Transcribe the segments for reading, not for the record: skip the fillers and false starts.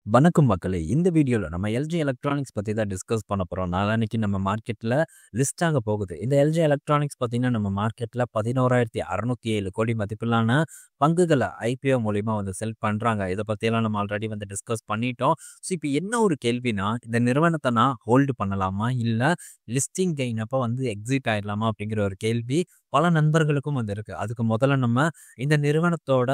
வணக்கம் மக்களே! இந்த வீடியோல நம்ம எல்ஜி எலக்ட்ரானிக்ஸ் பத்தி தான் டிஸ்கஸ் பண்ண போறோம். நாளான்னைக்கு நம்ம மார்க்கெட்ல லிஸ்ட் ஆக போகுது. இந்த எல்ஜி எலக்ட்ரானிக்ஸ் பார்த்தீங்கன்னா, நம்ம மார்க்கெட்ல 11,607 கோடி மதிப்பிலான பங்குகள ஐபிஓ மூலியமா வந்து செல் பண்றாங்க. இத பத்தியெல்லாம் நம்ம ஆல்ரெடி வந்து டிஸ்கஸ் பண்ணிட்டோம். ஸோ, இப்ப என்ன ஒரு கேள்வினா, இந்த நிறுவனத்த நான் ஹோல்டு பண்ணலாமா? இல்ல லிஸ்டிங் கெயின் அப்ப வந்து எக்ஸிட் ஆயிடலாமா? அப்படிங்கிற ஒரு கேள்வி பல நண்பர்களுக்கும் வந்து இருக்கு. அதுக்கு முதல்ல நம்ம இந்த நிறுவனத்தோட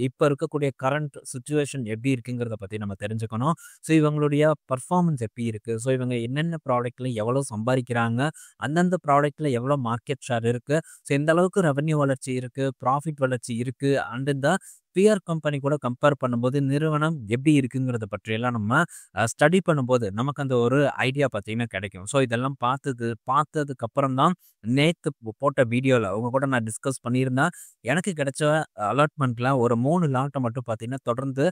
இப்ப இருக்கக்கூடிய கரண்ட் சிச்சுவேஷன் எப்படி இருக்குங்கிறத பத்தி நம்ம தெரிஞ்சுக்கணும். ஸோ இவங்களுடைய பெர்ஃபார்மன்ஸ் எப்படி இருக்கு? ஸோ இவங்க என்னென்ன ப்ராடக்ட்ல எவ்வளோ சம்பாதிக்கிறாங்க? அந்தந்த ப்ராடக்ட்ல எவ்வளோ மார்க்கெட் ஷேர் இருக்கு? ஸோ எந்த அளவுக்கு ரெவென்யூ வளர்ச்சி இருக்கு? ப்ராஃபிட் வளர்ச்சி இருக்கு? அண்ட் இந்த பியர் கம்பெனி கூட கம்பேர் பண்ணும்போது நிறுவனம் எப்படி இருக்குங்கிறத பற்றியெல்லாம் நம்ம ஸ்டடி பண்ணும்போது நமக்கு அந்த ஒரு ஐடியா பார்த்தீங்கன்னா கிடைக்கும். ஸோ இதெல்லாம் பார்த்ததுக்கு அப்புறம் தான் நேத்து போட்ட வீடியோல உங்க கூட நான் டிஸ்கஸ் பண்ணியிருந்தேன். எனக்கு கிடைச்ச அலாட்மெண்ட்ல ஒரு 3 லாட்ட மட்டும் பார்த்தீங்கன்னா, தொடர்ந்து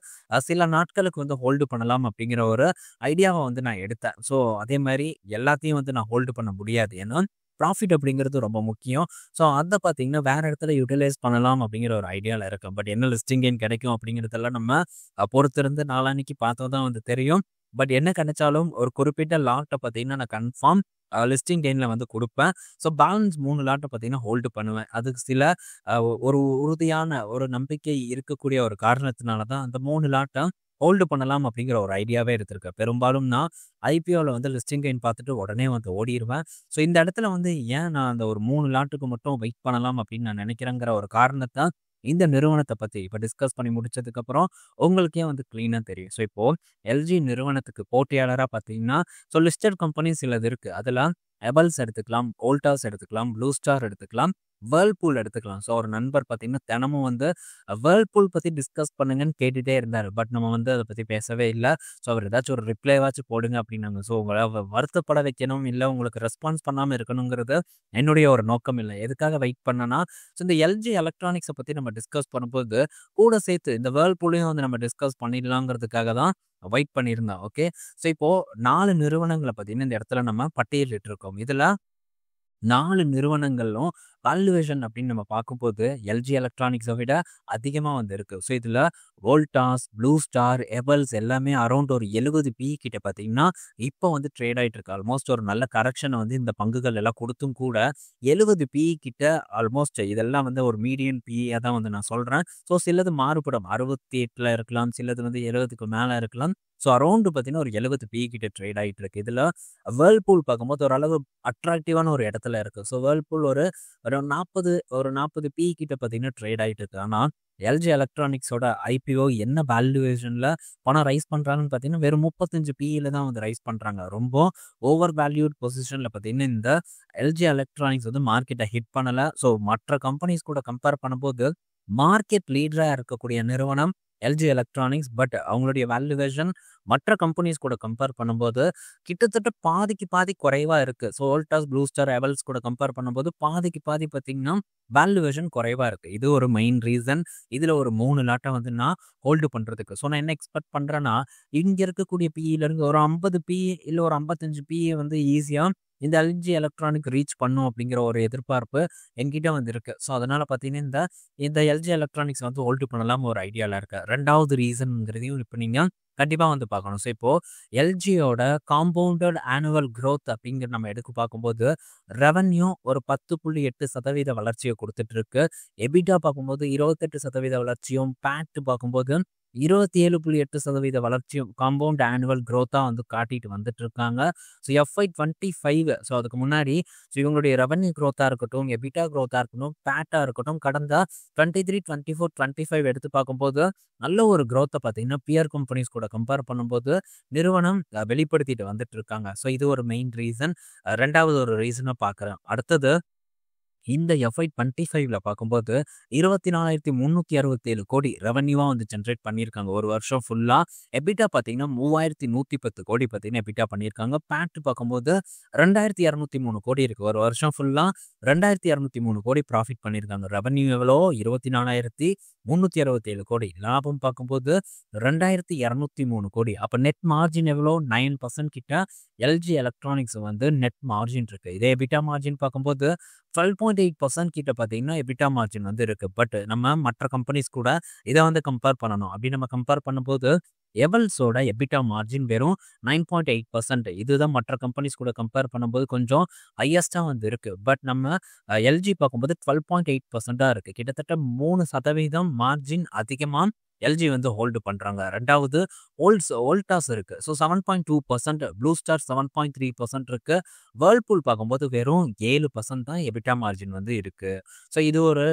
சில நாட்களுக்கு வந்து ஹோல்டு பண்ணலாம் அப்படிங்கிற ஒரு ஐடியாவ வந்து நான் எடுத்தேன். ஸோ அதே மாரி எல்லாத்தையும் வந்து நான் ஹோல்டு பண்ண முடியாது. ஏன்னா, ப்ராஃபிட் அப்படிங்கிறது ரொம்ப முக்கியம். ஸோ அத பார்த்தீங்கன்னா, வேற இடத்துல யுட்டிலைஸ் பண்ணலாம் அப்படிங்கிற ஒரு ஐடியால இருக்கேன். பட் என்ன லிஸ்டிங் கெயின் கிடைக்கும் அப்படிங்கிறதெல்லாம் நம்ம பொறுத்திருந்து நாளான்னைக்கு பார்த்தா தான் வந்து தெரியும். பட் என்ன கிடைச்சாலும் ஒரு குறிப்பிட்ட லாட்ட பார்த்தீங்கன்னா, நான் கன்ஃபார்ம் லிஸ்டிங் கெயின்ல வந்து குடுப்பேன். ஸோ பேலன்ஸ் 3 லாட்ட பார்த்தீங்கன்னா, ஹோல்டு பண்ணுவேன். அதுக்கு சில ஒரு உறுதியான ஒரு நம்பிக்கை இருக்கக்கூடிய ஒரு காரணத்தினால தான் அந்த 3 லாட்ட ஹோல்டு பண்ணலாம் அப்படிங்கிற ஒரு ஐடியாவே எடுத்திருக்கேன். பெரும்பாலும் நான் ஐபிஓல வந்து லிஸ்டிங் கெயின் பார்த்துட்டு உடனே வந்து ஓடிருவேன். ஸோ இந்த இடத்துல வந்து ஏன் நான் அந்த ஒரு 3 லாட்டுக்கு மட்டும் வெயிட் பண்ணலாம் அப்படின்னு நான் நினைக்கிறேங்கிற ஒரு காரணத்த இந்த நிறுவனத்த பத்தி இப்ப டிஸ்கஸ் பண்ணி முடிச்சதுக்கப்புறம் உங்களுக்கே வந்து கிளீனா தெரியும். ஸோ இப்போ எல்ஜி நிறுவனத்துக்கு போட்டியாளரா பார்த்தீங்கன்னா, ஸோ லிஸ்டட் கம்பெனிஸ் சிலது இருக்கு. அதுல ஹெவல்ஸ் எடுத்துக்கலாம், வோல்டாஸ் எடுத்துக்கலாம், ப்ளூ ஸ்டார் எடுத்துக்கலாம், வேர்ல்பூல் எடுத்துக்கலாம். ஸோ ஒரு நண்பர் பார்த்தீங்கன்னா, தினமும் வந்து வேர்ல்பூல் பத்தி டிஸ்கஸ் பண்ணுங்கன்னு கேட்டுட்டே இருந்தாரு. பட் நம்ம வந்து அத பத்தி பேசவே இல்ல. ஸோ அவர் ஏதாச்சும் ஒரு ரிப்ளைவாச்சும் போடுங்க அப்படின்னாங்க. ஸோ உங்கள வருத்தப்பட வைக்கணும், இல்ல உங்களுக்கு ரெஸ்பான்ஸ் பண்ணாம இருக்கணுங்கிறது என்னுடைய ஒரு நோக்கம் இல்ல. எதுக்காக வெயிட் பண்ணேன்னா, ஸோ இந்த எல்ஜி எலக்ட்ரானிக்ஸ பத்தி நம்ம டிஸ்கஸ் பண்ணும்போது, கூட சேர்த்து இந்த வேர்ல்பூலையும் வந்து நம்ம டிஸ்கஸ் பண்ணிடலாங்கிறதுக்காக தான் வெயிட் பண்ணியிருந்தேன். ஓகே. ஸோ இப்போ 4 நிறுவனங்கள பார்த்தீங்கன்னா, இந்த இடத்துல நம்ம பட்டியலிட்டிருக்கோம். இதுல 4 நிறுவனங்களும் வேல்யூவேஷன் அப்படின்னு நம்ம பார்க்கும்போது, எல்ஜி எலக்ட்ரானிக்ஸ விட அதிகமா வந்து இருக்கு. ஸோ இதுல வோல்டாஸ், ப்ளூ ஸ்டார், ஹெவல்ஸ் எல்லாமே அரவுண்ட் ஒரு 70 பிஇ கிட்ட பார்த்தீங்கன்னா, இப்போ வந்து ட்ரேட் ஆயிட்டு இருக்கு. ஆல்மோஸ்ட் ஒரு நல்ல கரெக்ஷன வந்து இந்த பங்குகள் எல்லாம் குடுத்தும் கூட 70 பிஇ கிட்ட ஆல்மோஸ்ட் இதெல்லாம் வந்து ஒரு மீடியன் பிஇயா தான் வந்து நான் சொல்றேன். ஸோ சிலது மாறுபடும். 68ல இருக்கலாம், சிலது வந்து 70க்கு மேல இருக்கலாம். ஸோ அரவுண்ட் பார்த்தீங்கன்னா, ஒரு 70 பிஇ கிட்ட ட்ரேட் ஆயிட்டு இருக்கு. இதுல வேர்ல்பூல் பார்க்கும்போது ஓரளவு அட்ராக்டிவான ஒரு இடத்துல இருக்கு. ஸோ வேர்ல்பூல் ஒரு ஒரு 40 பிஇ கிட்ட பார்த்தீங்கன்னா ட்ரேட் ஆயிட்டு இருக்கு. ஆனா எல்ஜி எலக்ட்ரானிக்ஸோட ஐபிஓ என்ன வேல்யூவேஷன்ல பணம் ரைஸ் பண்றாங்கன்னு பார்த்தீங்கன்னா, வெறும் 35 பிஇல தான் வந்து ரைஸ் பண்றாங்க. ரொம்ப ஓவர் வேல்யூட் பொசிஷன்ல பார்த்தீங்கன்னா, இந்த எல்ஜி எலக்ட்ரானிக்ஸ் வந்து மார்க்கெட்ட ஹிட் பண்ணல. ஸோ மற்ற கம்பெனிஸ் கூட கம்பேர் பண்ணும்போது, மார்க்கெட் லீடரா இருக்கக்கூடிய நிறுவனம் எல்ஜி எலக்ட்ரானிக்ஸ். பட் அவங்களுடைய வேல்யூவேஷன் மற்ற கம்பெனிஸ் கூட கம்பேர் பண்ணும்போது கிட்டத்தட்ட பாதிக்கு பாதி குறைவா இருக்கு. So Voltas, blue star, Havells கூட கம்பேர் பண்ணும்போது பாதிக்கு பாதி பார்த்தீங்கன்னா, வேல்யூவேஷன் குறைவா இருக்கு. இது ஒரு மெயின் ரீசன். இதுல ஒரு 3 லாட்ட வந்து நான் ஹோல்டு பண்றதுக்கு. ஸோ நான் என்ன எக்ஸ்பெக்ட் பண்றேன்னா, இங்க இருக்கக்கூடிய பிஇல இருந்து ஒரு 50 பிஇ இல்ல ஒரு 55 பிஇ வந்து ஈஸியா இந்த எல்ஜி எலக்ட்ரானிக் ரீச் பண்ணும் அப்படிங்கிற ஒரு எதிர்பார்ப்பு என்கிட்ட வந்து இருக்கு. ஸோ அதனால பார்த்தீங்கன்னா, இந்த இந்த எல்ஜி எலக்ட்ரானிக்ஸ் வந்து ஹோல்டு பண்ணலாம்னு ஒரு ஐடியால இருக்கேன். 2வது ரீசன்ங்கிறதையும் இப்ப நீங்க கண்டிப்பா வந்து பார்க்கணும். ஸோ இப்போ எல்ஜியோட காம்பவுண்டட் ஆனுவல் குரோத் அப்படிங்கிற நம்ம எடுத்து பார்க்கும்போது, ரெவென்யூ ஒரு 10.8% வளர்ச்சிய குடுத்துட்டு இருக்கு. எபிட்டா பார்க்கும்போது 28% வளர்ச்சியும், பேட் பார்க்கும்போது 27.8% வளர்ச்சியும் காம்பவுண்ட் ஆனுவல் குரோத்தா வந்து காட்டிட்டு வந்துட்டு இருக்காங்க. ஸோ எஃப்ஐ 25 ஸோ அதுக்கு முன்னாடி ஸோ இவங்களுடைய ரெவென்யூ குரோத்தா இருக்கட்டும், எபிட்டா குரோத்தா இருக்கட்டும், பேட்டா இருக்கட்டும், கடந்த 23, 24, 25 எடுத்து பார்க்கும்போது நல்ல ஒரு குரோத்த பார்த்தீங்கன்னா, பியர் கம்பெனிஸ் கூட கம்பேர் பண்ணும்போது நிறுவனம் வெளிப்படுத்திட்டு வந்துட்டு இருக்காங்க. ஸோ இது ஒரு மெயின் ரீசன். 2வது ஒரு ரீசனா பார்க்குறேன். அடுத்தது இந்த எஃப்ஐ 25ல பார்க்கும்போது 24,367 கோடி ரெவென்யூவா வந்து ஜெனரேட் பண்ணியிருக்காங்க. ஒரு வருஷம் ஃபுல்லா. எபிட்டா பார்த்தீங்கன்னா, 3,110 கோடி பார்த்தீங்கன்னா எபிட்டா பண்ணியிருக்காங்க. பேட் பார்க்கும்போது 2,203 கோடி இருக்கு. ஒரு வருஷம் ஃபுல்லா 2,203 கோடி ப்ராஃபிட் பண்ணியிருக்காங்க. ரெவென்யூ எவ்வளோ? 24,367 கோடி. லாபம் பார்க்கும்போது 2,203 கோடி. அப்ப நெட் மார்ஜின் எவ்வளோ? 9% கிட்ட எல்ஜி எலக்ட்ரானிக்ஸ் வந்து நெட் மார்ஜின் இருக்கு. இதே எபிட்டா மார்ஜின் பார்க்கும்போது 12.8% கிட்ட பார்த்தீங்கன்னா, எபிட்டா மார்ஜின் வந்து இருக்கு. பட் நம்ம மற்ற கம்பெனிஸ் கூட இத வந்து கம்பேர் பண்ணணும். அப்படி நம்ம கம்பேர் பண்ணும்போது, எவல்ஸோட எபிட்டா மார்ஜின் வெறும் 9.8%. இதுதான் மற்ற கம்பெனிஸ் கூட கம்பேர் பண்ணும்போது கொஞ்சம் ஹையஸ்ட்டா வந்து இருக்கு. பட் நம்ம எல்ஜி பார்க்கும்போது 12.8% இருக்கு. கிட்டத்தட்ட 3% மார்ஜின் அதிகமா எல்ஜி வந்து ஹோல்டு பண்றாங்க. 2வது வோல்டாஸ் இருக்கு. ஸோ 7.2%, ப்ளூ ஸ்டார் 7.3% இருக்கு. வேர்ல்பூல் பார்க்கும்போது வெறும் 7% தான் எபிட்டா மார்ஜின் வந்து இருக்கு. ஸோ இது ஒரு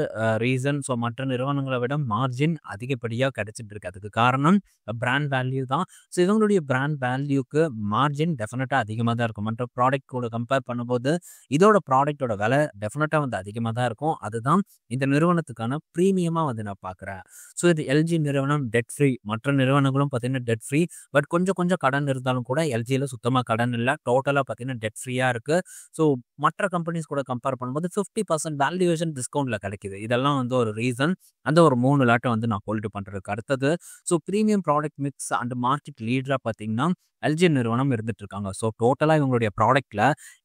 ரீசன். ஸோ மற்ற நிறுவனங்களை விட மார்ஜின் அதிகப்படியா கிடைச்சிட்டு இருக்கு. அதுக்கு காரணம் பிராண்ட் வேல்யூ தான். ஸோ இவங்களுடைய பிராண்ட் வேல்யூக்கு மார்ஜின் டெஃபினட்டா அதிகமாக தான் இருக்கும். மற்ற ப்ராடக்ட் கூட கம்பேர் பண்ணும்போது இதோட ப்ராடக்ட்டோட விலை டெஃபினட்டா வந்து அதிகமாக தான் இருக்கும். அதுதான் இந்த நிறுவனத்துக்கான ப்ரீமியமா வந்து நான் பார்க்குறேன். ஸோ இது எல்ஜி நிறுவனம் டெட் ஃப்ரீ. மற்ற நிறுவனங்களும் பார்த்தீங்கன்னா டெட் ஃப்ரீ. பட் கொஞ்சம் கொஞ்சம் கடன் இருந்தாலும் கூட எல்ஜியில் சுத்தமாக கடன் இல்லை. டோட்டலாக பார்த்தீங்கன்னா டெட் ஃப்ரீயாக இருக்கு. ஸோ மற்ற கம்பெனிஸ் கூட கம்பேர் பண்ணும்போது 50% வேல்யூவேஷன் டிஸ்கவுண்ட்ல கிடைக்குது. இதெல்லாம் வந்து ஒரு ரீசன். அந்த ஒரு 3 லாட்டை வந்து நான் ஹோல்டு பண்றதுக்கு. அடுத்தது so premium product mix and market லீடரா பார்த்தீங்கன்னா எல்ஜி நிறுவனம் இருந்துட்டு இருக்காங்க. ஸோ டோட்டலாக இவங்களுடைய ப்ராடக்ட்ல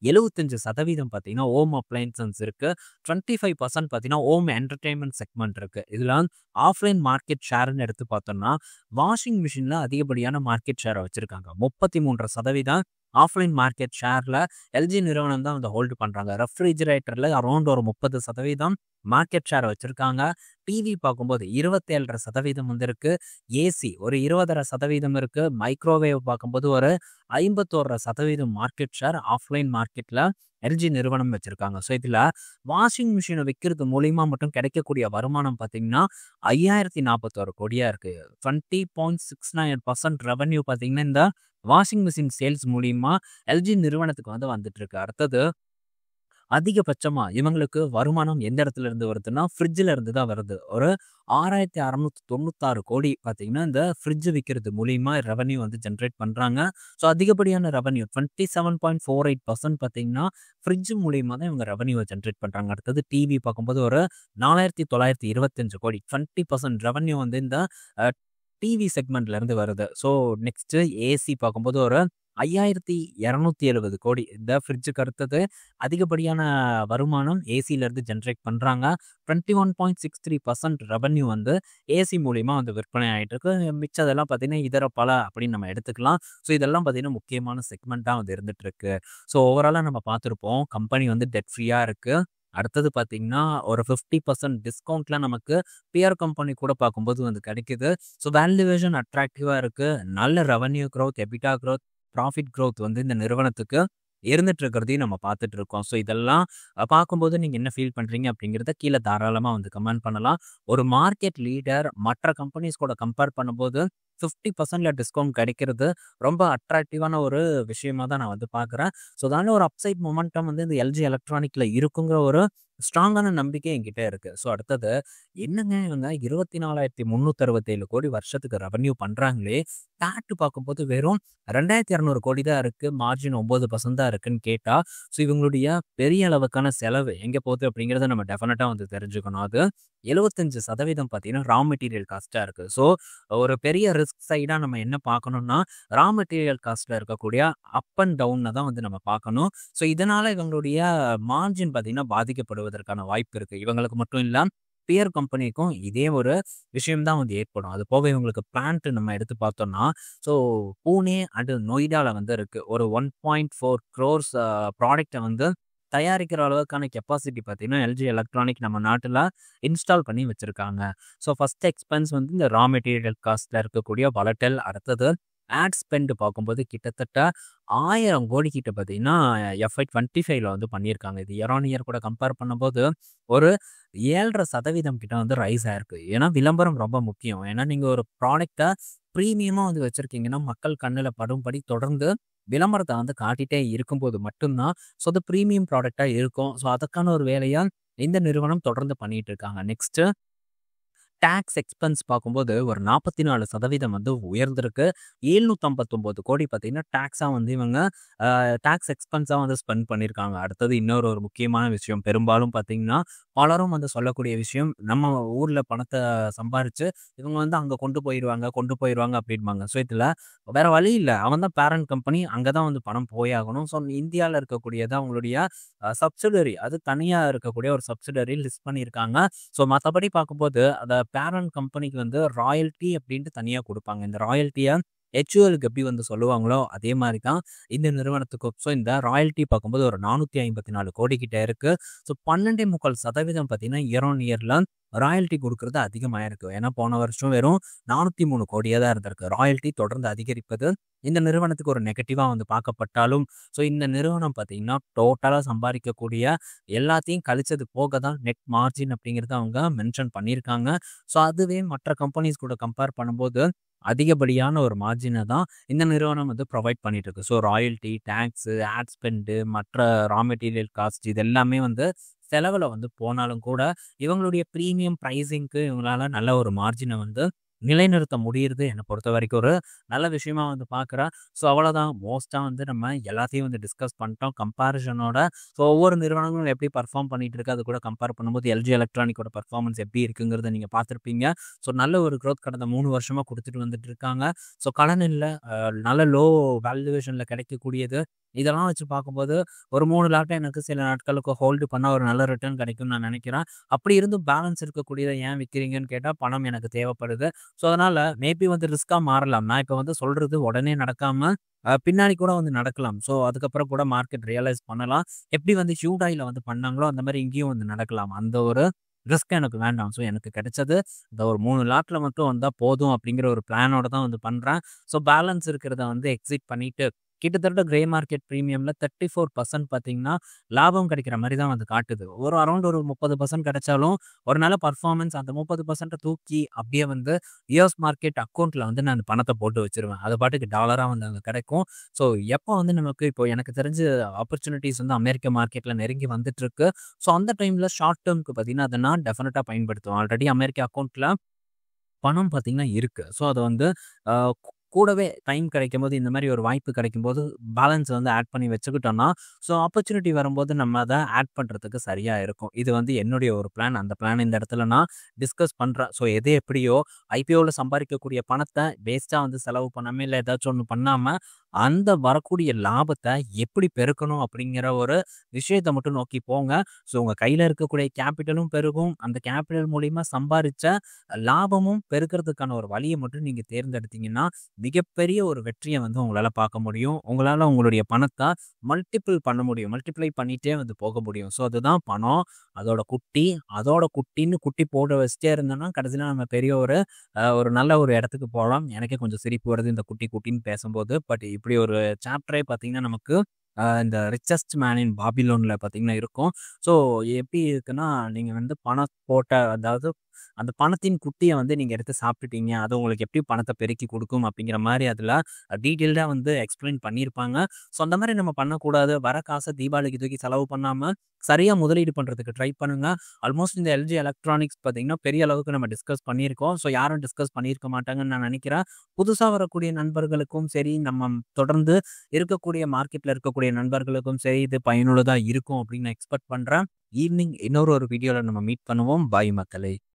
75% பார்த்தீங்கன்னா ஹோம் அப்ளையன்சஸ் இருக்கு. 25% பார்த்தீங்கன்னா ஹோம் என்டர்டைன்மெண்ட் செக்மெண்ட் இருக்கு. இதுல ஆஃப்லைன் மார்க்கெட் ஷேர்னு எடுத்து பார்த்தோம்னா வாஷிங் மிஷின்ல அதிகப்படியான மார்க்கெட் ஷேரை வச்சிருக்காங்க. 33% ஆஃப்லைன் மார்க்கெட் ஷேர்ல எல்ஜி நிறுவனம் தான் வந்து ஹோல்டு பண்றாங்க. ரெஃப்ரிஜிரேட்டர்ல அரௌண்ட் ஒரு 30% மார்க்கெட் ஷேர் வச்சிருக்காங்க. டிவி பார்க்கும்போது 27.5% வந்து இருக்கு. ஏசி ஒரு 20.5% இருக்கு. மைக்ரோவேவ் பார்க்கும்போது ஒரு 51% மார்க்கெட் ஷேர் ஆஃப்லைன் மார்க்கெட்ல எல்ஜி நிறுவனம் வச்சிருக்காங்க. ஸோ இதுல வாஷிங் மிஷினை விற்கிறது மூலியமா மட்டும் கிடைக்கக்கூடிய வருமானம் பார்த்தீங்கன்னா 5041 கோடியா இருக்கு. 20.69% ரெவன்யூ பார்த்தீங்கன்னா இந்த வாஷிங் மிஷின் சேல்ஸ் மூலியமா எல்ஜி நிறுவனத்துக்கு வந்து வந்துட்டு இருக்கு. அடுத்தது அதிகபட்சமா இவங்களுக்கு வருமானம் எந்த இடத்துல இருந்து வருதுன்னா ஃப்ரிட்ஜில் இருந்து தான் வருது. ஒரு 6696 கோடி பார்த்தீங்கன்னா இந்த ஃப்ரிட்ஜ் விற்கிறது மூலியமா ரெவன்யூ வந்து ஜென்ரேட் பண்றாங்க. ஸோ அதிகப்படியான ரெவன்யூ 27.48% பார்த்தீங்கன்னா ஃப்ரிட்ஜ் மூலியமா தான் இவங்க ரெவன்யூவை ஜென்ரேட் பண்றாங்க. அடுத்தது டிவி பார்க்கும்போது ஒரு 4925 கோடி 20% ரெவன்யூ வந்து இந்த டிவி செக்மெண்ட்ல இருந்து வருது. ஸோ நெக்ஸ்ட் ஏசி பார்க்கும்போது ஒரு 5270 கோடி இந்த ஃப்ரிட்ஜுக்கு அடுத்தது அதிகப்படியான வருமானம் ஏசியில இருந்து ஜென்ரேட் பண்றாங்க. 21.63% ரெவன்யூ வந்து ஏசி மூலியமா வந்து விற்பனை ஆயிட்டு இருக்கு. மிச்சதெல்லாம் பார்த்தீங்கன்னா இதர பல அப்படின்னு நம்ம எடுத்துக்கலாம். ஸோ இதெல்லாம் பார்த்தீங்கன்னா முக்கியமான செக்மெண்ட்டாக வந்து இருந்துட்டு இருக்கு. ஸோ ஓவராலாக நம்ம பார்த்துருப்போம் கம்பெனி வந்து டெட் ஃப்ரீயா இருக்கு. அடுத்தது பார்த்தீங்கன்னா ஒரு 50% டிஸ்கவுண்ட்ல நமக்கு பியர் கம்பெனி கூட பார்க்கும்போது வந்து கிடைக்குது. ஸோ வேல்யூவேஷன் அட்ராக்டிவா இருக்கு. நல்ல revenue growth, EBITDA growth, profit growth வந்து இந்த நிறுவனத்துக்கு இருந்துட்டு இருக்கிறதையும் நம்ம பார்த்துட்டு இருக்கோம். ஸோ இதெல்லாம் பார்க்கும்போது நீங்க என்ன ஃபீல் பண்றீங்க அப்படிங்கிறத கீழே தாராளமா வந்து கமெண்ட் பண்ணலாம். ஒரு மார்க்கெட் லீடர் மற்ற கம்பெனிஸ் கூட கம்பேர் பண்ணும்போது 50% டிஸ்கவுண்ட் கிடைக்கிறது ரொம்ப அட்ராக்டிவான ஒரு விஷயமா தான் நான் வந்து பார்க்குறேன். ஸோ அதனால ஒரு அப்சைட் மொமெண்டம் வந்து இந்த எல்ஜி எலக்ட்ரானிக்ல இருக்குங்கிற ஒரு ஸ்ட்ராங்கான நம்பிக்கை என்கிட்ட இருக்கு. ஸோ அடுத்தது என்னங்க இவங்க 24,367 கோடி வருஷத்துக்கு ரெவன்யூ பண்றாங்களே, பேட் பார்க்கும்போது வெறும் 2200 கோடி தான் இருக்கு. மார்ஜின் 9% தான் இருக்குன்னு கேட்டா, ஸோ இவங்களுடைய பெரிய அளவுக்கான செலவு எங்க போகுது அப்படிங்கிறத நம்ம டெஃபினட்டா வந்து தெரிஞ்சுக்கணும். அது 75% பார்த்தீங்கன்னா ரா மெட்டீரியல் காஸ்டா இருக்கு. ஸோ ஒரு பெரிய ரிஸ்க் சைடா நம்ம என்ன பார்க்கணும்னா ரா மெட்டீரியல் காஸ்ட்ல இருக்கக்கூடிய அப் அண்ட் டவுனை தான் வந்து நம்ம பார்க்கணும். ஸோ இதனால இவங்களுடைய மார்ஜின் பார்த்தீங்கன்னா பாதிக்கப்படுவதற்கான வாய்ப்பு இருக்கு. இவங்களுக்கு மட்டும் இல்ல பியர் கம்பெனிக்கும் இதே ஒரு விஷயம் தான் வந்து ஏற்படும். அது போக இவங்களுக்கு பிளான்ட் நம்ம எடுத்து பார்த்தோம்னா ஸோ பூனே அண்ட் நொய்டால வந்து இருக்கு. ஒரு 1.4 crores ப்ராடக்டை வந்து தயாரிக்கிற அளவுக்கான கெப்பாசிட்டி பார்த்தீங்கன்னா எல்ஜி எலக்ட்ரானிக் நம்ம நாட்டில் இன்ஸ்டால் பண்ணி வச்சிருக்காங்க. ஸோ ஃபர்ஸ்ட் எக்ஸ்பென்ஸ் வந்து இந்த ரா மெட்டீரியல் காஸ்ட்ல இருக்கக்கூடிய வலட்டல். அடுத்தது ஆட் ஸ்பெண்ட் பார்க்கும்போது கிட்டத்தட்ட 1000 கோடி கிட்ட பார்த்தீங்கன்னா FY25ல வந்து பண்ணியிருக்காங்க. இது இயர் ஆன் இயர் கூட கம்பேர் பண்ணும்போது ஒரு 7.5% கிட்ட வந்து ரைஸ் ஆயிருக்கு. ஏன்னா விளம்பரம் ரொம்ப முக்கியம். ஏன்னா நீங்க ஒரு ப்ராடக்டை ப்ரீமியமா வந்து வச்சிருக்கீங்கன்னா மக்கள் கண்ணில் படும்படி தொடர்ந்து விளம்பரத்தை வந்து காட்டிட்டே இருக்கும்போது மட்டும்தான் ஸோ அது ப்ரீமியம் ப்ராடக்டா இருக்கும். ஸோ அதுக்கான ஒரு வேலையா இந்த நிறுவனம் தொடர்ந்து பண்ணிட்டு இருக்காங்க. நெக்ஸ்ட் டாக்ஸ் எக்ஸ்பென்ஸ் பார்க்கும்போது ஒரு 44% வந்து உயர்ந்திருக்கு. 759 கோடி பார்த்தீங்கன்னா டாக்ஸாக வந்து இவங்க டாக்ஸ் எக்ஸ்பென்ஸாக வந்து ஸ்பெண்ட் பண்ணியிருக்காங்க. அடுத்தது இன்னொரு முக்கியமான விஷயம் பெரும்பாலும் பார்த்தீங்கன்னா பலரும் வந்து சொல்லக்கூடிய விஷயம் நம்ம ஊரில் பணத்தை சம்பாரிச்சு இவங்க வந்து அங்கே கொண்டு போயிடுவாங்க அப்படின்பாங்க. ஸோ இதில் வேற வழி இல்லை. அவன் தான் பேரண்ட் கம்பெனி, அங்கே தான் வந்து பணம் போயாகணும். ஸோ இந்தியாவில் இருக்கக்கூடியது அவங்களுடைய சப்சிடரி, அது தனியாக இருக்கக்கூடிய ஒரு சப்சிடரி லிஸ்ட் பண்ணியிருக்காங்க. ஸோ மற்றபடி பார்க்கும்போது அதை பேரண்ட் கம்பெனிக்கு வந்து ராயல்டி அப்படின்ட்டு தனியா குடுப்பாங்க. இந்த ராயல்ட்டிய HULக்கு எப்படி வந்து சொல்லுவாங்களோ, அதே மாரி தான் இந்த நிறுவனத்துக்கும். ஸோ இந்த ராயல்டி பார்க்கும்போது ஒரு 454 கோடி கிட்ட இருக்கு. ஸோ 12.25% பார்த்தீங்கன்னா, இயர் ஆன் இயர்ல ராயல்டி குடுக்குறது அதிகமாயிருக்கு. ஏன்னா போன வருஷம் வெறும் 403 கோடியா தான் இருந்திருக்கு. ராயல்டி தொடர்ந்து அதிகரிப்பது இந்த நிறுவனத்துக்கு ஒரு நெகட்டிவா வந்து பார்க்கப்பட்டாலும், ஸோ இந்த நிறுவனம் பார்த்தீங்கன்னா, டோட்டலா சம்பாரிக்கக்கூடிய எல்லாத்தையும் கழிச்சது போக தான் நெட் மார்ஜின் அப்படிங்கிறத அவங்க மென்ஷன் பண்ணியிருக்காங்க. ஸோ அதுவே மற்ற கம்பெனிஸ் கூட கம்பேர் பண்ணும்போது அதிகப்படியான ஒரு மார்ஜின தான் இந்த நிறுவனம் வந்து ப்ரொவைட் பண்ணிட்டு இருக்கு. So royalty, tax, ad spend, மற்ற ரா மெட்டீரியல் காஸ்ட் இது எல்லாமே வந்து செலவுல வந்து போனாலும் கூட, இவங்களுடைய பிரீமியம் பிரைசிங்க்கு இவங்களால நல்ல ஒரு மார்ஜின வந்து நிலைநிறுத்த முடியுறது என்ன பொறுத்தவரைக்கும் ஒரு நல்ல விஷயமா வந்து பார்க்குறேன். ஸோ அவ்வளோதான். மோஸ்ட்டா வந்து நம்ம எல்லாத்தையும் வந்து டிஸ்கஸ் பண்ணிட்டோம் கம்பேரிசனோட. ஸோ ஒவ்வொரு நிறுவனங்களும் எப்படி பெர்ஃபார்ம் பண்ணிட்டு இருக்கு, அது கூட கம்பேர் பண்ணும்போது எல்ஜி எலக்ட்ரானிக்கோட பெர்ஃபார்மன்ஸ் எப்படி இருக்குங்கிறத நீங்க பார்த்துருப்பீங்க. ஸோ நல்ல ஒரு குரோத் கடந்த 3 வருஷமா குடுத்துட்டு வந்துட்டு இருக்காங்க. ஸோ கடன் இல்ல, நல்ல லோ வேல்யூவேஷன்ல கிடைக்கக்கூடியது. இதெல்லாம் வச்சு பார்க்கும்போது ஒரு 3 லாட்ட எனக்கு சில நாட்களுக்கு ஹோல்டு பண்ணா ஒரு நல்ல ரிட்டர்ன் கிடைக்கும்னு நான் நினைக்கிறேன். அப்படி இருந்தும் பேலன்ஸ் இருக்கக்கூடியத ஏன் விக்கிறீங்கன்னு கேட்டா, பணம் எனக்கு தேவைப்படுது. ஸோ அதனால மேபி வந்து ரிஸ்க்கா மாறலாம். நான் இப்ப வந்து சொல்றது உடனே நடக்காம, பின்னாடி கூட வந்து நடக்கலாம். ஸோ அதுக்கப்புறம் கூட மார்க்கெட் ரியலைஸ் பண்ணலாம். எப்படி வந்து ஹியூண்டாயில வந்து பண்ணாங்களோ, அந்த மாரி இங்கேயும் வந்து நடக்கலாம். அந்த ஒரு ரிஸ்க் எனக்கு வேண்டாம். ஸோ எனக்கு கிடைச்சது இந்த ஒரு 3 லாட்ல மட்டும் வந்தா போதும் அப்படிங்கிற ஒரு பிளானோட தான் வந்து பண்றேன். ஸோ பேலன்ஸ் இருக்கிறத வந்து எக்ஸிட் பண்ணிட்டு, கிட்டத்தட்ட கிரே மார்க்கெட் பிரீமியம்ல 34% பார்த்தீங்கன்னா, லாபம் கிடைக்கிற மாரி தான் வந்து காட்டுது. ஒரு அரவுண்ட் ஒரு 30% கிடைச்சாலும், ஒரு நல்ல பெர்ஃபார்மன்ஸ் அந்த 30% தூக்கி அப்படியே வந்து யுஎஸ் மார்க்கெட் அக்கவுண்ட்ல வந்து நான் பணத்த போட்டு வச்சுருவேன். அது பாட்டுக்கு டாலரா வந்து அங்க கிடைக்கும். ஸோ எப்போ வந்து நமக்கு இப்போ எனக்கு தெரிஞ்சு ஆப்பர்ச்சுனிட்டீஸ் வந்து அமெரிக்க மார்க்கெட்ல நெருங்கி வந்துட்டுருக்கு. ஸோ அந்த டைம்ல ஷார்ட் டெர்ம்க்கு பார்த்தீங்கன்னா, அத நான் டெஃபினட்டா பயன்படுத்துவேன். ஆல்ரெடி அமெரிக்க அக்கவுண்ட்ல பணம் பார்த்தீங்கன்னா இருக்கு. ஸோ அத வந்து அ கூடவே டைம் கிடைக்கும்போது, இந்த மாரி ஒரு வாய்ப்பு கிடைக்கும்போது, பேலன்ஸ் வந்து ஆட் பண்ணி வச்சுக்கிட்டோம்னா, ஸோ ஆப்பர்ச்சுனிட்டி வரும்போது நம்ம அத ஆட் பண்றதுக்கு சரியா இருக்கும். இது வந்து என்னுடைய ஒரு பிளான். அந்த பிளான் இந்த இடத்துல நான் டிஸ்கஸ் பண்றேன். ஸோ எது எப்படியோ ஐபிஓல சம்பாரிக்கக்கூடிய பணத்த வேஸ்ட்டா வந்து செலவு பண்ணாம, இல்ல ஏதாச்சும் ஒண்ணு பண்ணாம, அந்த வரக்கூடிய லாபத்த எப்படி பெருக்கணும் அப்படிங்கிற ஒரு விஷயத்த மட்டும் நோக்கி போங்க. ஸோ உங்க கையில இருக்கக்கூடிய கேப்பிட்டலும் பெருகும். அந்த கேப்பிட்டல் மூலியமா சம்பாரிச்ச லாபமும் பெருக்கிறதுக்கான ஒரு வழிய மட்டும் நீங்க தேர்ந்தெடுத்தீங்கன்னா, மிகப்பெரிய ஒரு வெற்றிய வந்து உங்களால பார்க்க முடியும். உங்களால உங்களுடைய பணத்த மல்டிபிள் பண்ண முடியும். மல்டிப்ளை பண்ணிட்டே வந்து போக முடியும். ஸோ அதுதான் பணம். அதோட குட்டி. அதோட குட்டின்னு குட்டி போட வச்சுட்டே இருந்தோம்னா, கடைசியில நம்ம பெரிய ஒரு நல்ல ஒரு இடத்துக்கு போலாம். எனக்கே கொஞ்சம் சிரிப்பு வருது இந்த குட்டி குட்டின்னு பேசும்போது. பட் இப்படி ஒரு சாப்டரே பார்த்தீங்கன்னா, நமக்கு இந்த ரிச்சஸ்ட் மேன் இன் பாபிலோன்ல பார்த்தீங்கன்னா இருக்கும். ஸோ எப்படி இருக்குன்னா, நீங்க வந்து பணம் போட்ட அதாவது அந்த பணத்தின் குட்டிய வந்து நீங்க எடுத்து சாப்பிட்டுட்டீங்க. அது உங்களுக்கு எப்படி பணத்த பெருக்கி குடுக்கும் அப்படிங்கிற மாரி அதில டீட்டெயில்டா வந்து எக்ஸ்ப்ளைன் பண்ணியிருப்பாங்க. ஸோ அந்த மாரி நம்ம பண்ணக்கூடாது. வர காச தீபாவளிக்கு தூக்கி செலவு பண்ணாம, சரியா முதலீடு பண்றதுக்கு ட்ரை பண்ணுங்க. ஆல்மோஸ்ட் இந்த எல்ஜி எலக்ட்ரானிக்ஸ் பார்த்தீங்கன்னா, பெரிய அளவுக்கு நம்ம டிஸ்கஸ் பண்ணியிருக்கோம். ஸோ யாரும் டிஸ்கஸ் பண்ணியிருக்க மாட்டாங்கன்னு நான் நினைக்கிறேன். புதுசா வரக்கூடிய நண்பர்களுக்கும் சரி, நம்ம தொடர்ந்து இருக்கக்கூடிய மார்க்கெட்ல இருக்கக்கூடிய நண்பர்களுக்கும் சரி, இது பயனுள்ளதா இருக்கும் அப்படின்னு நான் எக்ஸ்பெக்ட் பண்றேன். ஈவினிங் இன்னொரு வீடியோல நம்ம மீட் பண்ணுவோம். பாய் மக்களே!